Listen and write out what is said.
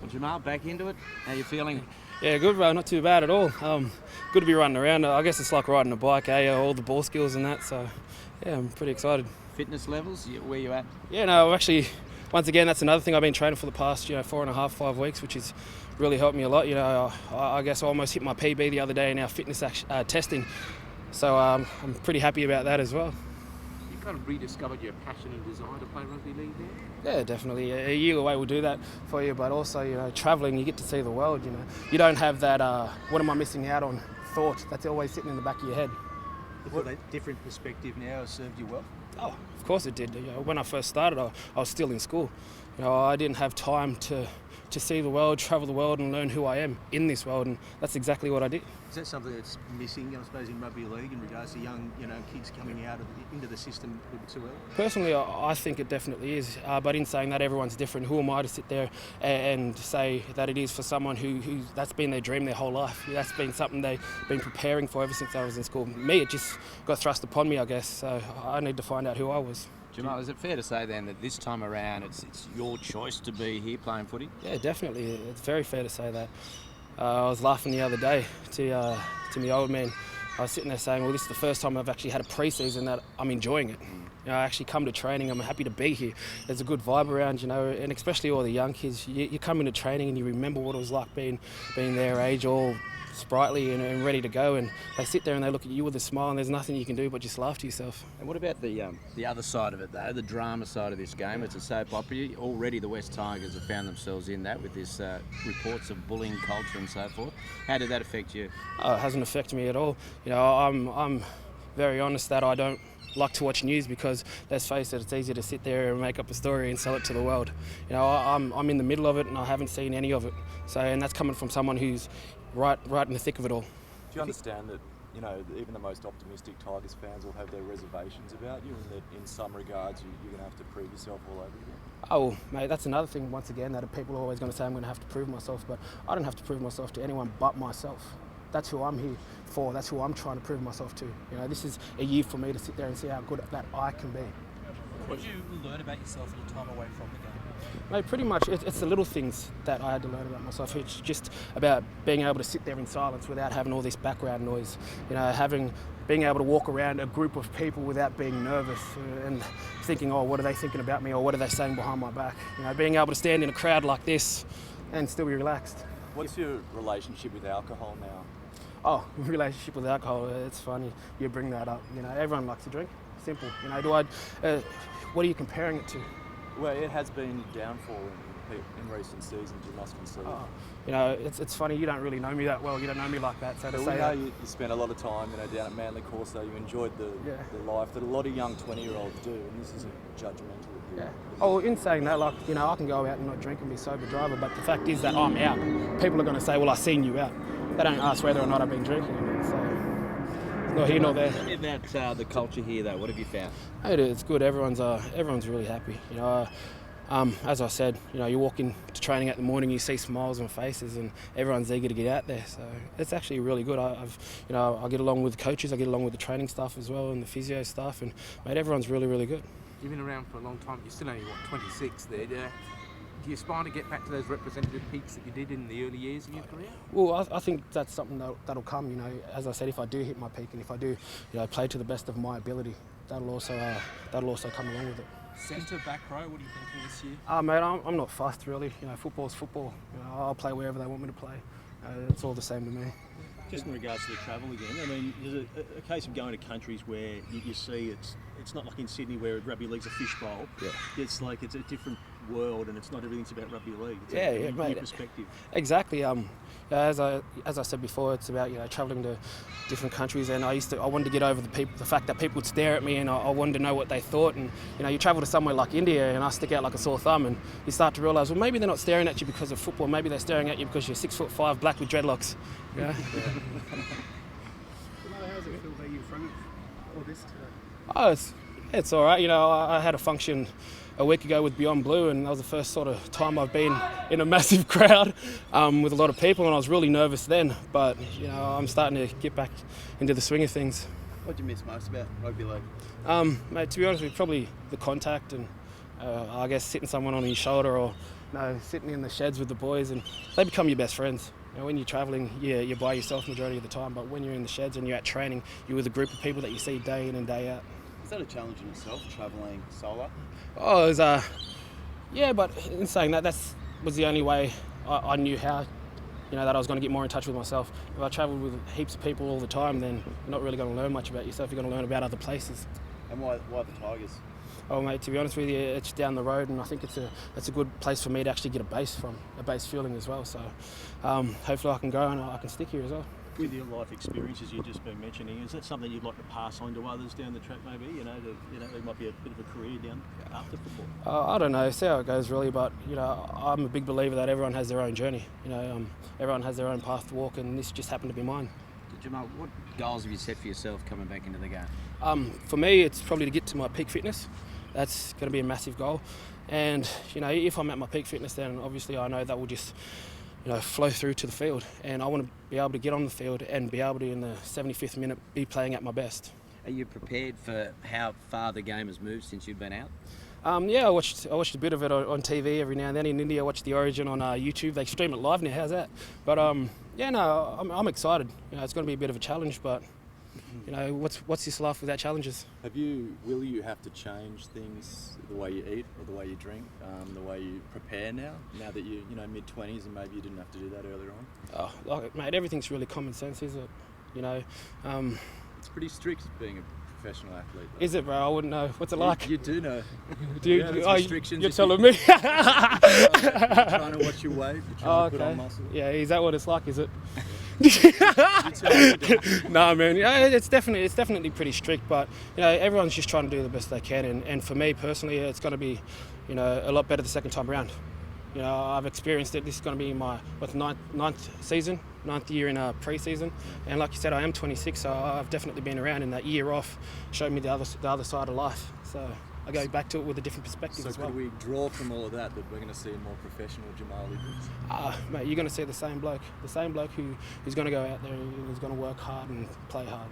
Jamal, back into it. How you feeling? Yeah, good, bro. Not too bad at all. Good to be running around. I guess it's like riding a bike, all the ball skills and that. So, yeah, I'm pretty excited. Fitness levels, where you at? Yeah, no, actually, once again, that's another thing I've been training for the past, 4.5, 5 weeks, which has really helped me a lot. I guess I almost hit my PB the other day in our fitness testing. So I'm pretty happy about that as well. You kind of rediscovered your passion and desire to play rugby league there? Yeah, definitely. A year away will do that for you, but also, travelling, you get to see the world, You don't have that, what am I missing out on thought that's always sitting in the back of your head. You feel that different perspective now has served you well? Oh, of course it did. When I first started, I was still in school. I didn't have time to see the world, travel the world and learn who I am in this world, and that's exactly what I did. Is that something that's missing, I suppose, in rugby league in regards to young, kids coming out into the system a bit too early? Personally, I think it definitely is. But in saying that, everyone's different. Who am I to sit there and say that it is for someone who that's been their dream their whole life? That's been something they've been preparing for ever since I was in school. Me, it just got thrust upon me, I guess. So I need to find out who I was. Jamal, is it fair to say then that this time around it's your choice to be here playing footy? Yeah, definitely. It's very fair to say that. I was laughing the other day to my old man. I was sitting there saying, well, this is the first time I've actually had a pre-season that I'm enjoying it. I actually come to training, I'm happy to be here. There's a good vibe around, and especially all the young kids. You come into training and you remember what it was like being their age, all sprightly and ready to go, and they sit there and they look at you with a smile and there's nothing you can do but just laugh to yourself. And what about the other side of it though, the drama side of this game? It's a soap opera. Already the West Tigers have found themselves in that with this reports of bullying culture and so forth. How did that affect you? Oh, it hasn't affected me at all. I'm very honest that I don't like to watch news because, let's face it, it's easier to sit there and make up a story and sell it to the world. I'm in the middle of it and I haven't seen any of it. So, and that's coming from someone who's right in the thick of it all. Do you understand that, even the most optimistic Tigers fans will have their reservations about you, and that in some regards you're going to have to prove yourself all over again? Oh, mate, that's another thing, once again, that people are always going to say I'm going to have to prove myself, but I don't have to prove myself to anyone but myself. That's who I'm here for. That's who I'm trying to prove myself to. This is a year for me to sit there and see how good that I can be. What did you learn about yourself in your time away from the game? Mate, pretty much it's the little things that I had to learn about myself. It's just about being able to sit there in silence without having all this background noise. Being able to walk around a group of people without being nervous and thinking, oh, what are they thinking about me, or what are they saying behind my back? Being able to stand in a crowd like this and still be relaxed. What's your relationship with alcohol now? Oh, relationship with alcohol, it's funny you bring that up. Everyone likes to drink. Simple. What are you comparing it to? Well, it has been downfall in recent seasons, you must concede. It's funny, you don't really know me that well. You don't know me like that. So we know you spent a lot of time, down at Manly Corso. You enjoyed the life that a lot of young 20-year-olds do, and this isn't judgmental. Yeah. Oh, in saying that, I can go out and not drink and be sober driver, but the fact is that I'm out. People are going to say, well, I seen you out. They don't ask whether or not I've been drinking. So not here nor there. About the culture here, though, what have you found? It's good. Everyone's really happy. As I said, you walk into training at the morning, you see smiles on faces, and everyone's eager to get out there. So it's actually really good. I get along with coaches, I get along with the training staff as well, and the physio staff, and mate, everyone's really, really good. You've been around for a long time. You're still only 26 there. Do you aspire to get back to those representative peaks that you did in the early years of your career? Well, I think that's something that'll come. As I said, if I do hit my peak and if I do, play to the best of my ability, that'll also come along with it. Centre, back row, what are you thinking this year? Mate, I'm not fussed really. Football's football. I'll play wherever they want me to play. It's all the same to me. Just in regards to the travel again, there's a case of going to countries where you see it's not like in Sydney where rugby league's a fishbowl. Yeah. It's like it's a different world and it's not everything's about rugby league. It's a new perspective. Exactly. As I said before, it's about travelling to different countries, and I wanted to get over the fact that people would stare at me, and I wanted to know what they thought. And you travel to somewhere like India, and I stick out like a sore thumb, and you start to realise, well, maybe they're not staring at you because of football. Maybe they're staring at you because you're 6'5", black with dreadlocks. Yeah. How does it feel being in front of all this today? Oh, it's all right. I had a function a week ago with Beyond Blue, and that was the first sort of time I've been in a massive crowd with a lot of people, and I was really nervous then, but I'm starting to get back into the swing of things. What do you miss most about rugby league? Mate, to be honest with you, probably the contact and I guess sitting someone on your shoulder, or sitting in the sheds with the boys, and they become your best friends. When you're travelling, you're by yourself majority of the time, but when you're in the sheds and you're at training, you're with a group of people that you see day in and day out. Is that a challenge in itself, travelling solo? Oh, it was, yeah, but in saying that, was the only way I knew how, that I was going to get more in touch with myself. If I travelled with heaps of people all the time, then you're not really going to learn much about yourself. You're going to learn about other places. And why the Tigers? Oh, mate, to be honest with you, it's down the road, and I think it's a good place for me to actually get a base feeling as well. So hopefully I can go and I can stick here as well. With your life experiences you've just been mentioning, is that something you'd like to pass on to others down the track? Maybe there might be a bit of a career down after football. I don't know, see how it goes really, but I'm a big believer that everyone has their own journey. Everyone has their own path to walk, and this just happened to be mine. Jamal, what goals have you set for yourself coming back into the game? For me, it's probably to get to my peak fitness. That's going to be a massive goal, and if I'm at my peak fitness, then obviously I know that will just flow through to the field, and I want to be able to get on the field and be able to, in the 75th minute, be playing at my best. Are you prepared for how far the game has moved since you've been out? Yeah, I watched a bit of it on TV every now and then. In India, I watch the Origin on YouTube. They stream it live now. How's that? But I'm excited. It's going to be a bit of a challenge, but what's this life without challenges? Will you have to change things, the way you eat or the way you drink, the way you prepare now that you're mid-20s and maybe you didn't have to do that earlier on? Oh, mate, everything's really common sense, is it? It's pretty strict being a professional athlete, though. Is it, bro? I wouldn't know. What's it like? You do know. Restrictions. You're telling me? You're trying to watch your weight. You're trying to put on muscle. Yeah, is that what it's like? Is it? No, man. It's definitely pretty strict, but everyone's just trying to do the best they can. And for me personally, it's going to be a lot better the second time around. I've experienced it. This is going to be my ninth year in pre-season, and like you said, I am 26, so I've definitely been around. In that year off, showed me the other side of life. So I go back to it with a different perspective as well. So could we draw from all of that we're going to see a more professional Jamal Idris? Mate, you're going to see the same bloke who's going to go out there and who's going to work hard and play hard.